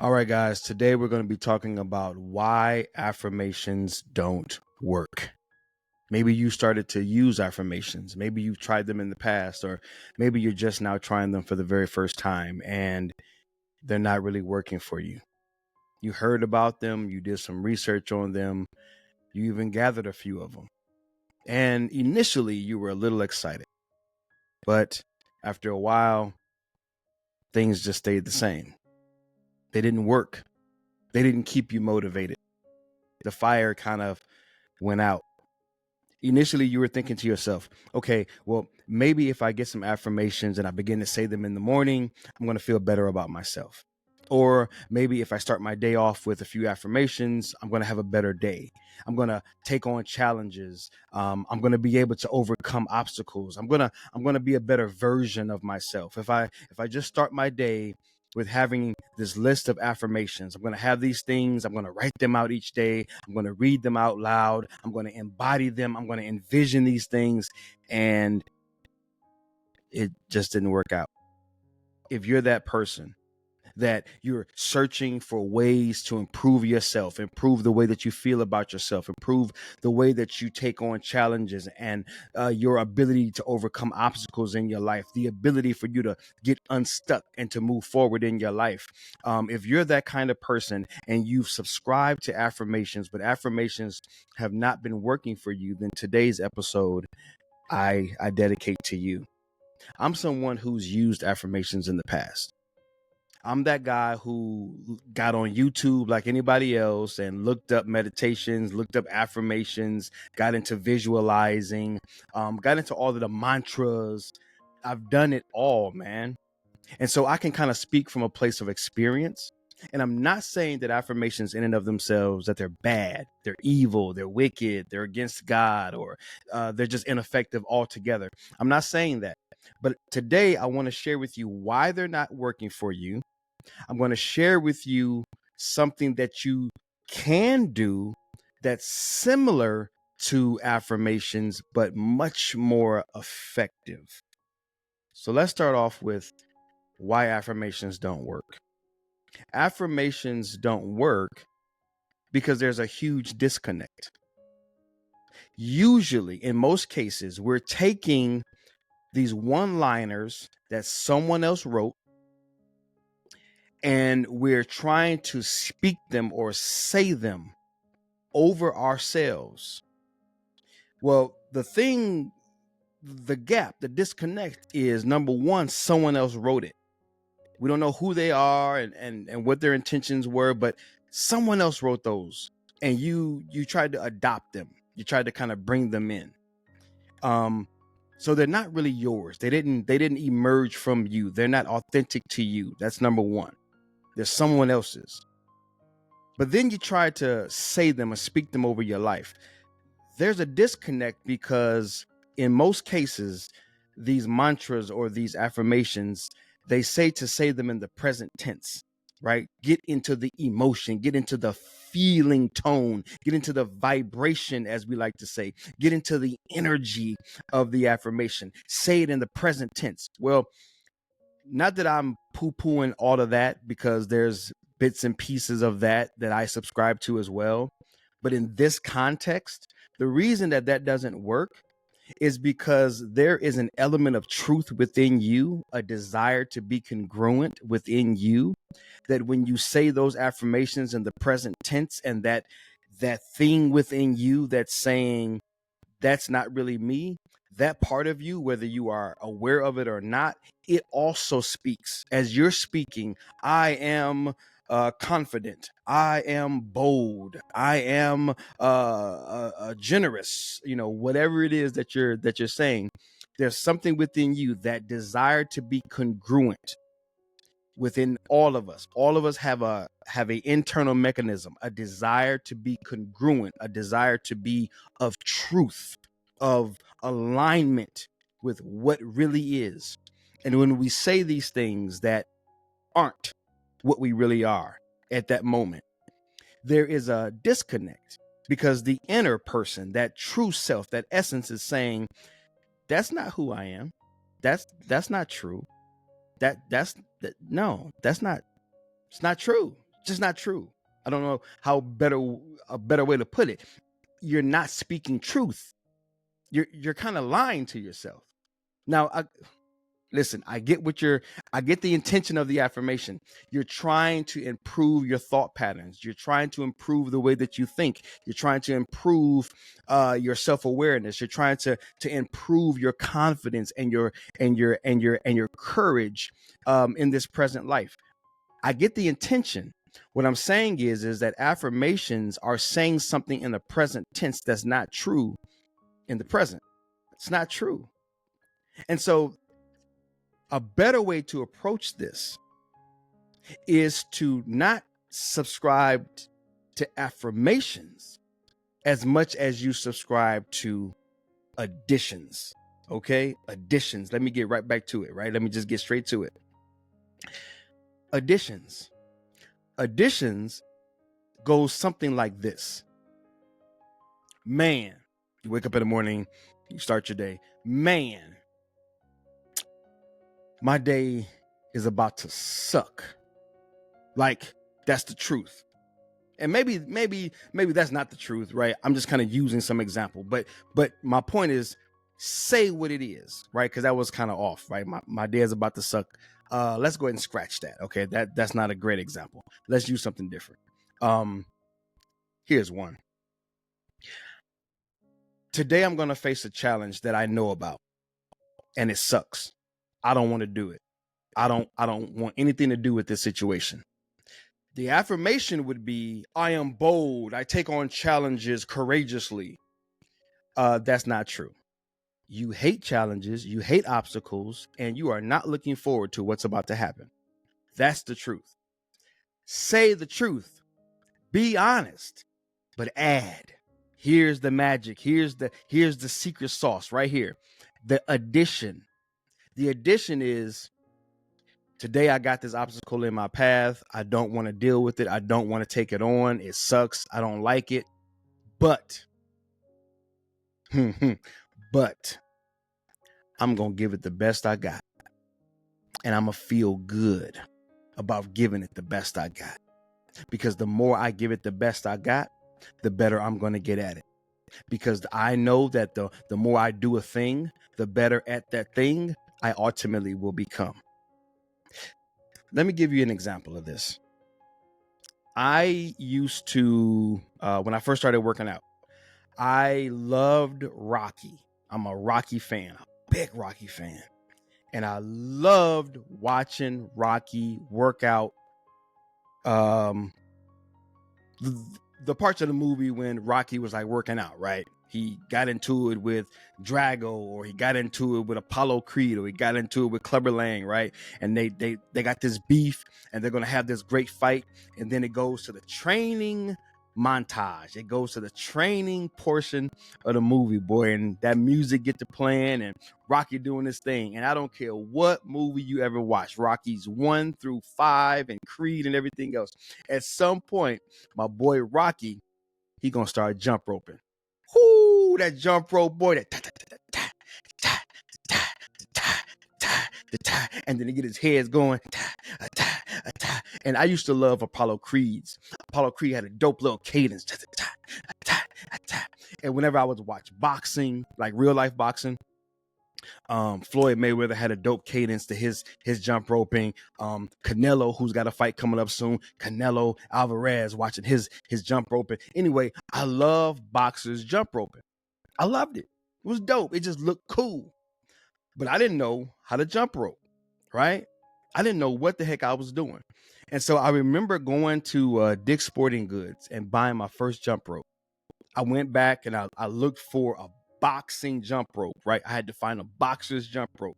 All right, guys, today we're going to be talking about why affirmations don't work. Maybe you started to use affirmations. Maybe you've tried them in the past, or maybe you're just now trying them for the very first time and they're not really working for you. You heard about them, you did some research on them, you even gathered a few of them. And initially you were a little excited, but after a while, things just stayed the same. They didn't work. They didn't keep you motivated. The fire kind of went out. Initially, you were thinking to yourself, okay, well, maybe if I get some affirmations and I begin to say them in the morning, I'm going to feel better about myself. Or maybe if I start my day off with a few affirmations, I'm going to have a better day. I'm going to take on challenges. I'm going to be able to overcome obstacles. I'm going to be a better version of myself. If I just start my day with having this list of affirmations, I'm going to have these things. I'm going to write them out each day. I'm going to read them out loud. I'm going to embody them. I'm going to envision these things. And it just didn't work out. If you're that person that you're searching for ways to improve yourself, improve the way that you feel about yourself, improve the way that you take on challenges and your ability to overcome obstacles in your life, the ability for you to get unstuck and to move forward in your life. If you're that kind of person and you've subscribed to affirmations, but affirmations have not been working for you, then today's episode, I dedicate to you. I'm someone who's used affirmations in the past. I'm that guy who got on YouTube like anybody else and looked up meditations, looked up affirmations, got into visualizing, got into all of the mantras. I've done it all, man. And so I can kind of speak from a place of experience. And I'm not saying that affirmations in and of themselves, that they're bad, they're evil, they're wicked, they're against God, or they're just ineffective altogether. I'm not saying that. But today I want to share with you why they're not working for you. I'm going to share with you something that you can do that's similar to affirmations, but much more effective. So let's start off with why affirmations don't work. Affirmations don't work because there's a huge disconnect. Usually, in most cases, we're taking these one-liners that someone else wrote, and we're trying to speak them or say them over ourselves. Well, the gap, the disconnect is, number one, someone else wrote it. We don't know who they are and what their intentions were, but someone else wrote those, and you tried to adopt them. You tried to kind of bring them in. So they're not really yours. They didn't emerge from you. They're not authentic to you. That's number one. They're someone else's. But then you try to say them or speak them over your life. There's a disconnect because in most cases, these mantras or these affirmations, they say to say them in the present tense, right? Get into the emotion, get into the feeling tone, get into the vibration, as we like to say, get into the energy of the affirmation, say it in the present tense. Well, not that I'm poo-pooing all of that, because there's bits and pieces of that I subscribe to as well. But in this context, the reason that doesn't work is because there is an element of truth within you, a desire to be congruent within you, that when you say those affirmations in the present tense, and that thing within you that's saying, that's not really me, that part of you, whether you are aware of it or not, it also speaks. As you're speaking, I am confident, I am bold, I am generous, whatever it is that you're saying, there's something within you, that desire to be congruent within all of us. All of us have a internal mechanism, a desire to be congruent, a desire to be of truth, of alignment with what really is. And when we say these things that aren't what we really are at that moment, there is a disconnect, because the inner person, that true self, that essence, is saying, that's not who I am. That's not true. No, that's not, it's not true. Just not true. I don't know how a better way to put it. You're not speaking truth. You're kind of lying to yourself. Now, listen, I get the intention of the affirmation. You're trying to improve your thought patterns. You're trying to improve the way that you think. You're trying to improve your self-awareness. You're trying to improve your confidence and your courage in this present life. I get the intention. What I'm saying is that affirmations are saying something in the present tense that's not true in the present. It's not true. And so a better way to approach this is to not subscribe to affirmations as much as you subscribe to additions. Okay? Additions. Let me get right back to it, right? Let me just get straight to it. Additions goes something like this. Man, you wake up in the morning, you start your day. Man, my day is about to suck. Like, that's the truth. And maybe that's not the truth, right? I'm just kind of using some example, but my point is, say what it is, right? Because that was kind of off, right? My day is about to suck. Let's go ahead and scratch that. Okay, that's not a great example. Let's use something different. Here's one. Today I'm gonna face a challenge that I know about, and it sucks. I don't want to do it. I don't want anything to do with this situation. The affirmation would be, I am bold. I take on challenges courageously. That's not true. You hate challenges, you hate obstacles, and you are not looking forward to what's about to happen. That's the truth. Say the truth. Be honest, but add. Here's the magic. Here's the secret sauce right here. The addition. The addition is, today I got this obstacle in my path. I don't want to deal with it. I don't want to take it on. It sucks. I don't like it. But I'm going to give it the best I got. And I'm going to feel good about giving it the best I got. Because the more I give it the best I got, the better I'm going to get at it. Because I know that the more I do a thing, the better at that thing I ultimately will become. Let me give you an example of this. I used to, when I first started working out, I loved Rocky. I'm a Rocky fan, a big Rocky fan. And I loved watching Rocky work out. The parts of the movie when Rocky was like working out, right? He got into it with Drago, or he got into it with Apollo Creed, or he got into it with Clubber Lang, right? And they got this beef, and they're going to have this great fight. And then it goes to the training montage. It goes to the training portion of the movie, boy. And that music get to playing, and Rocky doing this thing. And I don't care what movie you ever watch, Rockies 1 through 5 and Creed and everything else. At some point, my boy Rocky, he going to start jump roping. Whoo, that jump rope, boy, that and then he get his heads going. And I used to love Apollo Creed's. Apollo Creed had a dope little cadence. And whenever I would watch boxing, like real life boxing, Floyd Mayweather had a dope cadence to his jump roping. Canelo, who's got a fight coming up soon, Canelo Alvarez, watching his jump roping. Anyway, I love boxers jump roping. I loved it. It was dope. It just looked cool. But I didn't know how to jump rope, right? I didn't know what the heck I was doing. And so I remember going to Dick's Sporting Goods and buying my first jump rope. I went back and I looked for a boxing jump rope, right? I had to find a boxer's jump rope.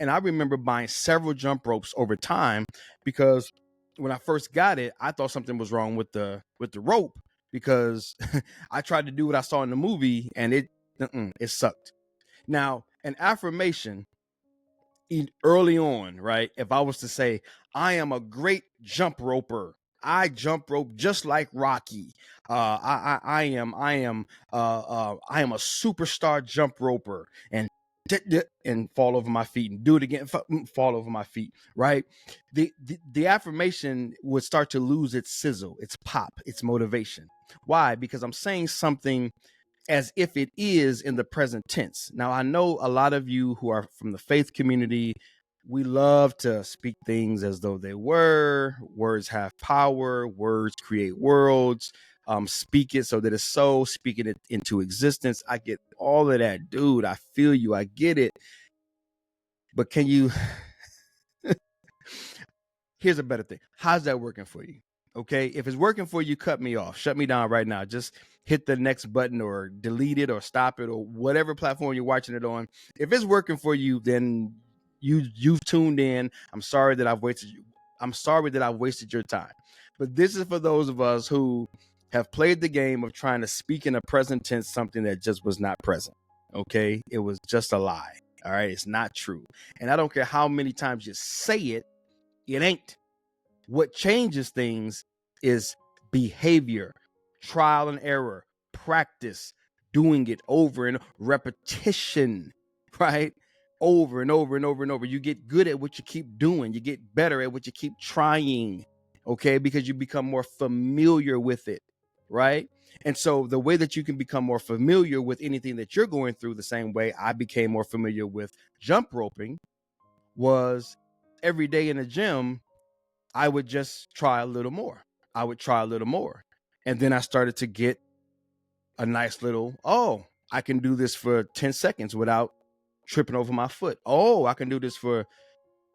And I remember buying several jump ropes over time, because when I first got it, I thought something was wrong with the rope, because I tried to do what I saw in the movie, and it sucked. Now, an affirmation early on, right? If I was to say, I am a great jump roper, I jump rope just like Rocky. I am a superstar jump roper, and and fall over my feet, and do it again, fall over my feet, right? The affirmation would start to lose its sizzle, its pop, its motivation. Why? Because I'm saying something as if it is in the present tense. Now, I know a lot of you who are from the faith community, we love to speak things as though they were. Words have power, words create worlds. Speak it so that it's so, speaking it into existence. I get all of that, dude. I feel you. I get it. But can you, here's a better thing. How's that working for you? Okay. If it's working for you, cut me off. Shut me down right now. Just hit the next button or delete it or stop it or whatever platform you're watching it on. If it's working for you, then you've tuned in. I'm sorry that I've wasted your time. But this is for those of us who have played the game of trying to speak in a present tense something that just was not present. Okay. It was just a lie. All right. It's not true. And I don't care how many times you say it, it ain't. What changes things is behavior, trial and error, practice, doing it over and repetition, right? Over and over and over and over. You get good at what you keep doing. You get better at what you keep trying, okay? Because you become more familiar with it, right? And so the way that you can become more familiar with anything that you're going through, the same way I became more familiar with jump roping, was every day in the gym, I would just try a little more. I would try a little more. And then I started to get a nice little, oh, I can do this for 10 seconds without tripping over my foot. Oh, I can do this for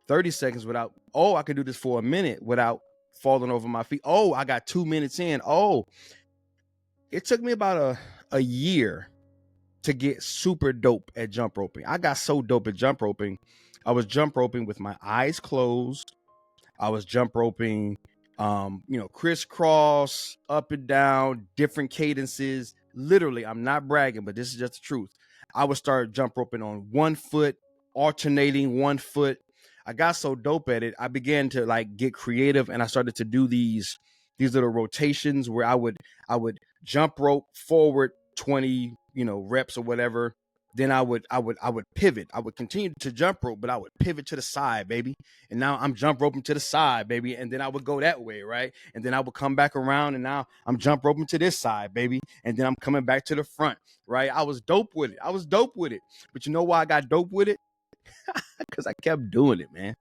30 seconds without, oh, I can do this for a minute without falling over my feet. Oh, I got 2 minutes in. Oh, it took me about a year to get super dope at jump roping. I got so dope at jump roping. I was jump roping with my eyes closed. I was jump roping, crisscross, up and down, different cadences. Literally, I'm not bragging, but this is just the truth. I would start jump roping on one foot, alternating one foot. I got so dope at it, I began to get creative, and I started to do these little rotations where I would jump rope forward 20, reps or whatever. Then I would pivot. I would continue to jump rope, but I would pivot to the side, baby. And now I'm jump roping to the side, baby. And then I would go that way, right? And then I would come back around, and now I'm jump roping to this side, baby. And then I'm coming back to the front, right? I was dope with it. But you know why I got dope with it? Because I kept doing it, man.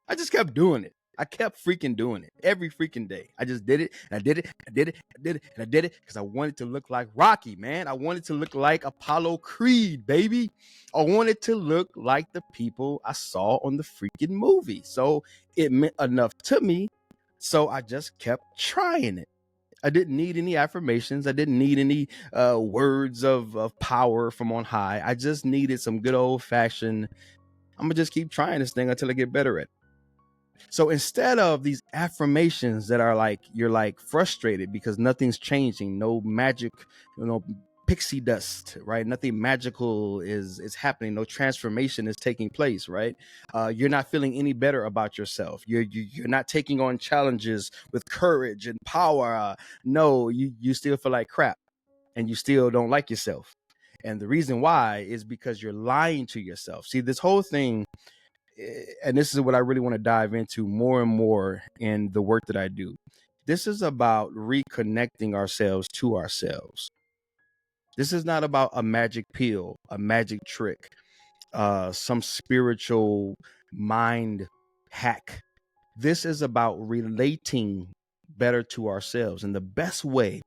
I just kept doing it. I kept freaking doing it every freaking day. I just did it, and I did it, I did it, I did it, and I did it because I wanted to look like Rocky, man. I wanted to look like Apollo Creed, baby. I wanted to look like the people I saw on the freaking movie. So it meant enough to me. So I just kept trying it. I didn't need any affirmations. I didn't need any words of power from on high. I just needed some good old fashioned, I'm going to just keep trying this thing until I get better at it. So instead of these affirmations that are you're frustrated because nothing's changing, no magic, pixie dust, right? Nothing magical is happening. No transformation is taking place, right? You're not feeling any better about yourself. You're not taking on challenges with courage and power. No, you still feel like crap, and you still don't like yourself. And the reason why is because you're lying to yourself. See, this whole thing, and this is what I really want to dive into more and more in the work that I do. This is about reconnecting ourselves to ourselves. This is not about a magic pill, a magic trick, some spiritual mind hack. This is about relating better to ourselves. And the best way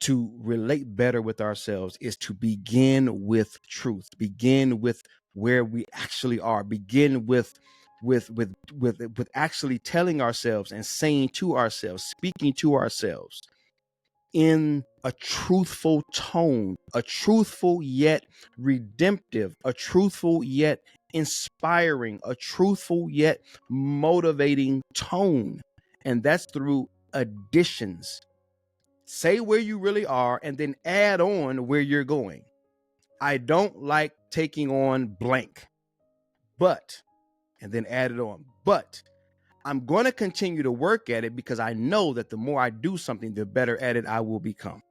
to relate better with ourselves is to begin with truth, begin with where we actually are, begin with actually telling ourselves and saying to ourselves, speaking to ourselves in a truthful tone, a truthful yet redemptive, a truthful yet inspiring, a truthful yet motivating tone. And that's through additions. Say where you really are and then add on where you're going. I don't like taking on blank, but, and then add it on. But I'm going to continue to work at it because I know that the more I do something, the better at it I will become.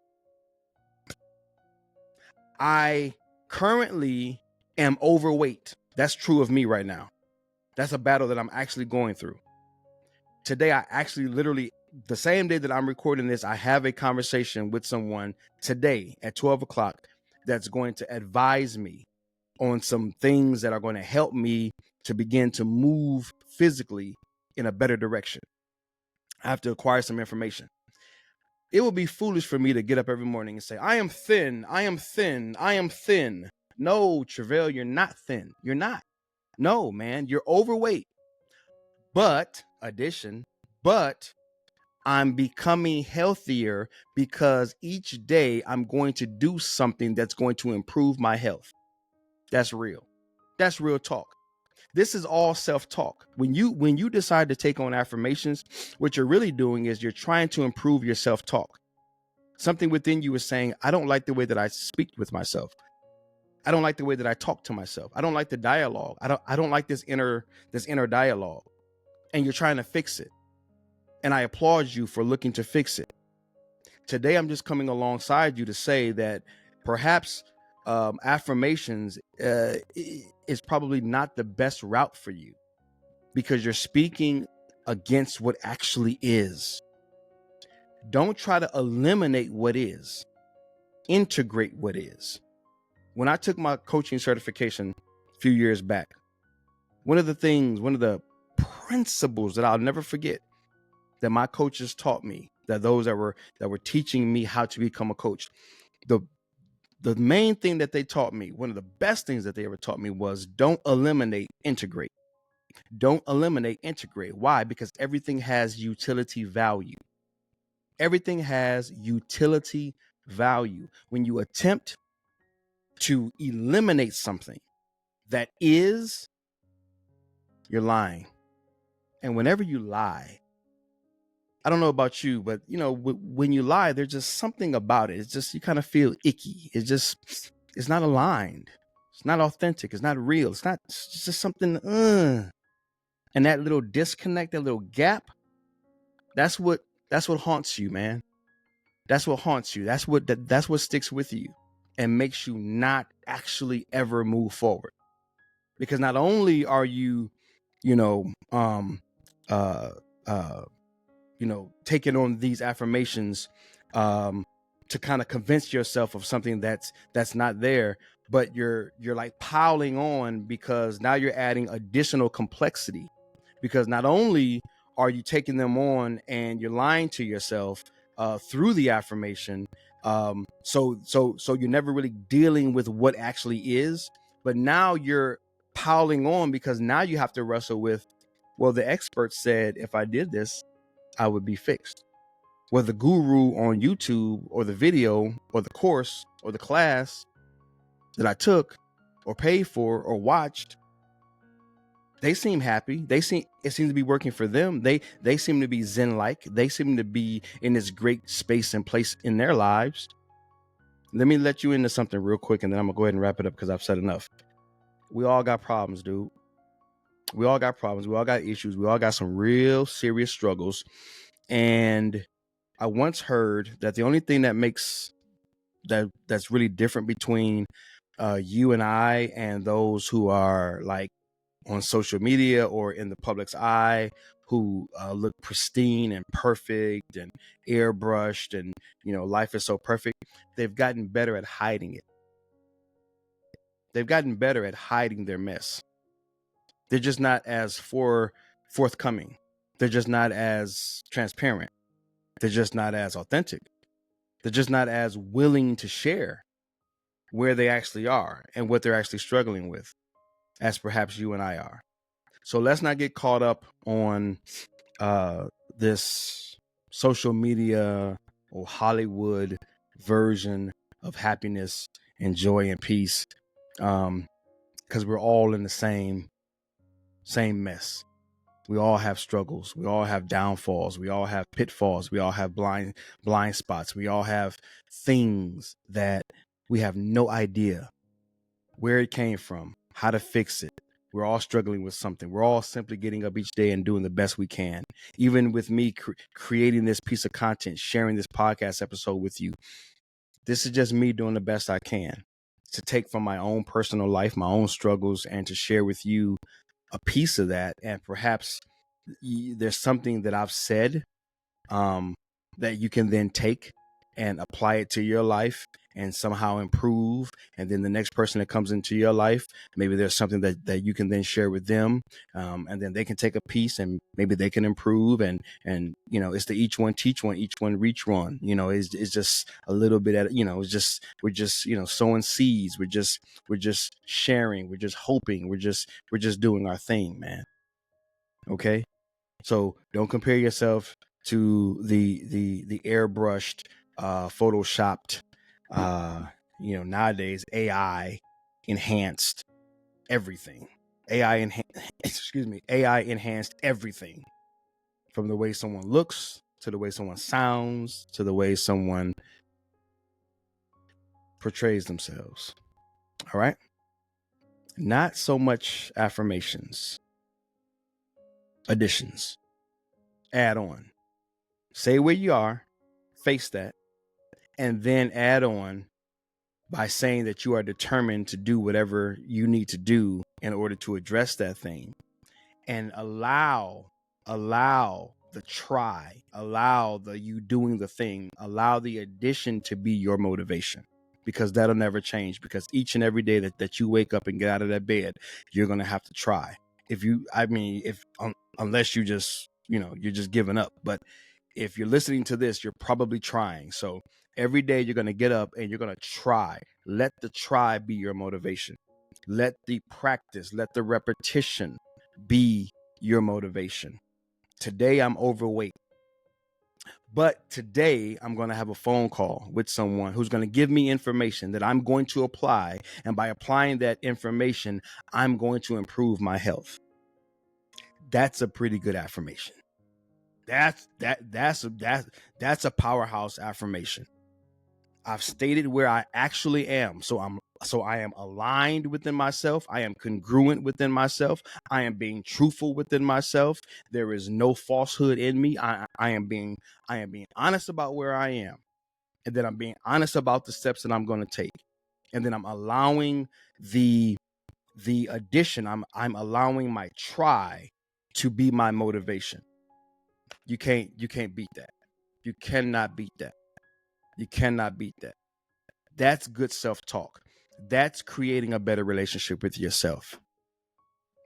I currently am overweight. That's true of me right now. That's a battle that I'm actually going through. Today, I actually literally, the same day that I'm recording this, I have a conversation with someone today at 12 o'clock that's going to advise me on some things that are going to help me to begin to move physically in a better direction. I have to acquire some information. It would be foolish for me to get up every morning and say, I am thin, I am thin, I am thin. No, Treveal, you're not thin. You're not. No, man, you're overweight. But I'm becoming healthier because each day I'm going to do something that's going to improve my health. That's real. That's real talk. This is all self-talk. When you decide to take on affirmations, what you're really doing is you're trying to improve your self-talk. Something within you is saying, I don't like the way that I speak with myself. I don't like the way that I talk to myself. I don't like the dialogue. I don't like this inner dialogue. And you're trying to fix it. And I applaud you for looking to fix it. Today, I'm just coming alongside you to say that perhaps affirmations is probably not the best route for you because you're speaking against what actually is. Don't try to eliminate what is. Integrate what is. When I took my coaching certification a few years back, one of the principles that I'll never forget that my coaches taught me, that those that were teaching me how to become a coach, the main thing that they taught me, one of the best things that they ever taught me was don't eliminate, integrate. Don't eliminate, integrate. Why? Because everything has utility value. Everything has utility value. When you attempt to eliminate something that is, you're lying. And whenever you lie, I don't know about you, but when you lie, there's just something about it. It's just, you kind of feel icky. It's not aligned. It's not authentic. It's not real. It's just something, and that little disconnect, that little gap, that's what haunts you, man. That's what haunts you. That's what sticks with you and makes you not actually ever move forward. Because not only are you, taking on these affirmations to kind of convince yourself of something that's not there, but you're like piling on because now you're adding additional complexity. Because not only are you taking them on and you're lying to yourself through the affirmation, so you're never really dealing with what actually is, but now you're piling on because now you have to wrestle with, well, the expert said if I did this, I would be fixed. Well, the guru on YouTube or the video or the course or the class that I took or paid for or watched, they seem happy. It seems to be working for them. They seem to be Zen-like. They seem to be in this great space and place in their lives. Let me let you into something real quick, and then I'm gonna go ahead and wrap it up because I've said enough. We all got problems, dude. We all got problems. We all got issues. We all got some real serious struggles. And I once heard that the only thing that makes that's really different between you and I and those who are like on social media or in the public's eye, who look pristine and perfect and airbrushed and life is so perfect, they've gotten better at hiding it. They've gotten better at hiding their mess. They're just not as forthcoming. They're just not as transparent. They're just not as authentic. They're just not as willing to share where they actually are and what they're actually struggling with as perhaps you and I are. So let's not get caught up on this social media or Hollywood version of happiness and joy and peace, because we're all in the same mess. We all have struggles. We all have downfalls. We all have pitfalls. We all have blind spots. We all have things that we have no idea where it came from, how to fix it. We're all struggling with something. We're all simply getting up each day and doing the best we can. Even with me creating this piece of content, sharing this podcast episode with you, this is just me doing the best I can. to take from my own personal life, my own struggles, and to share with you a piece of that. And perhaps there's something that I've said that you can then take and apply it to your life and somehow improve. And then the next person that comes into your life, maybe there's something that you can then share with them. And then they can take a piece and maybe they can improve. And, it's the each one teach one, each one reach one. It's just a little bit at, we're just, sowing seeds. We're just sharing. We're just hoping. We're just doing our thing, man. Okay. So don't compare yourself to the airbrushed, photoshopped, nowadays AI enhanced everything. AI enhanced everything, from the way someone looks to the way someone sounds to the way someone portrays themselves. All right. Not so much affirmations, additions, add on. Say where you are, face that, and then add on by saying that you are determined to do whatever you need to do in order to address that thing, and allow the try, allow the you doing the thing, allow the addition to be your motivation, because that'll never change. Because each and every day that you wake up and get out of that bed, you're going to have to try. Unless you just, you're just giving up. But if you're listening to this, you're probably trying. So every day you're going to get up and you're going to try. Let the try be your motivation. Let the practice, let the repetition be your motivation. Today I'm overweight, but today I'm going to have a phone call with someone who's going to give me information that I'm going to apply. And by applying that information, I'm going to improve my health. That's a pretty good affirmation. That's a powerhouse affirmation. I've stated where I actually am. So I am aligned within myself. I am congruent within myself. I am being truthful within myself. There is no falsehood in me. I am being honest about where I am. And then I'm being honest about the steps that I'm going to take. And then I'm allowing the addition. I'm allowing my try to be my motivation. You can't beat that. You cannot beat that. You cannot beat that. That's good self-talk. That's creating a better relationship with yourself.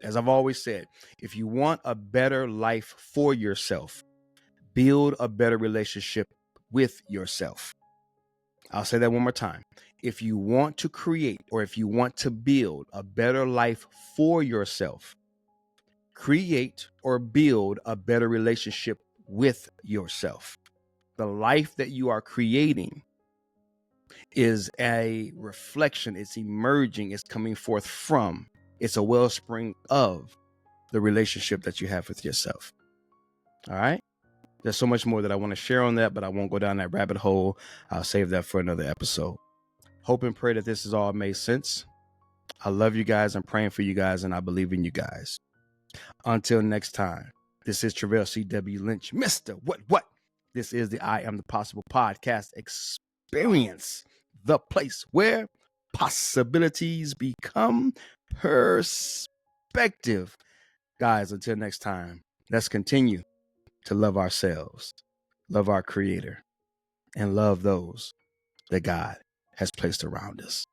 As I've always said, if you want a better life for yourself, build a better relationship with yourself. I'll say that one more time. If you want to create, or if you want to build a better life for yourself, create or build a better relationship with yourself. The life that you are creating is a reflection. It's emerging. It's coming forth from. It's a wellspring of the relationship that you have with yourself. All right. There's so much more that I want to share on that, but I won't go down that rabbit hole. I'll save that for another episode. Hope and pray that this has all made sense. I love you guys. I'm praying for you guys, and I believe in you guys. Until next time, this is Treveal C.W. Lynch, Mr. What? This is the I Am the Possible podcast experience, the place where possibilities become perspective. Guys, until next time, let's continue to love ourselves, love our Creator, and love those that God has placed around us.